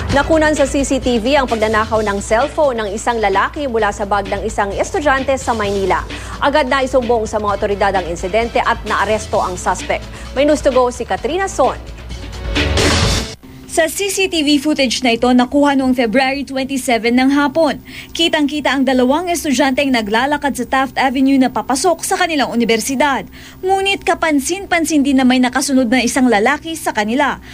Nakunan sa CCTV ang pagnanakaw ng cellphone ng isang lalaki mula sa bag ng isang estudyante sa Maynila. Agad na isumbong sa mga otoridad ang insidente at naaresto ang suspect. May news to go si Katrina Son. Sa CCTV footage na ito nakuha noong February 27 ng hapon. Kitang-kita ang dalawang estudyanteng naglalakad sa Taft Avenue na papasok sa kanilang universidad. Ngunit kapansin-pansin din na may nakasunod na isang lalaki sa kanila.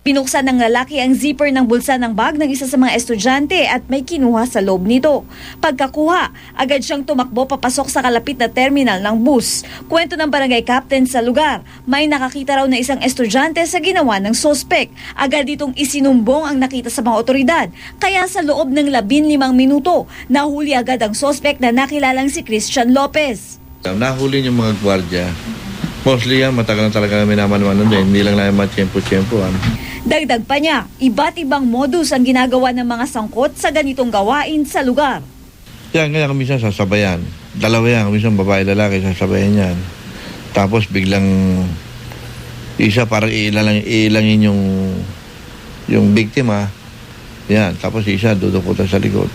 Binuksan ng lalaki ang zipper ng bulsa ng bag ng isa sa mga estudyante at may kinuha sa loob nito. Pagkakuha, agad siyang tumakbo papasok sa kalapit na terminal ng bus. Kwento ng barangay captain sa lugar, may nakakita raw na isang estudyante sa ginawa ng sospek. Agad itong isinumbong ang nakita sa mga otoridad. Kaya sa loob ng 15 minuto, nahuli agad ang sospek na nakilalang si Christian Lopez. Nahuli yung mga gwardiya. Mostly yan, matagal na talaga kami naman din. Hindi lang naman tiyempo-tiyempoan. Dagdag pa niya, iba't ibang modus ang ginagawa ng mga sangkot sa ganitong gawain sa lugar. Kaya minsan sasabayan. Dalawa yan, minsan babae lalaki sasabayan yan. Tapos biglang isa parang iilangin yung biktima. Yan, tapos isa dudukutan sa likod.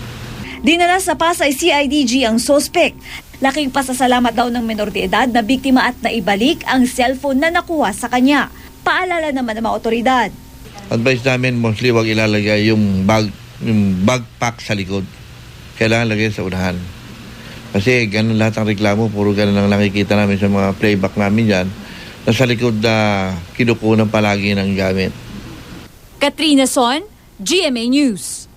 Dinala sa Pasay CIDG ang sospek. Laking pasasalamat daw ng menor de edad na biktima at naibalik ang cellphone na nakuha sa kanya. Paalala naman ng mga otoridad. Advice namin, mostly wag ilalagay yung backpack sa likod. Kailangan lagay sa unahan. Kasi ganun lahat ang reklamo, puro ganun lang nakikita namin sa mga playback namin dyan, na sa likod na kinukunan palagi ng gamit. Katrina Son, GMA News.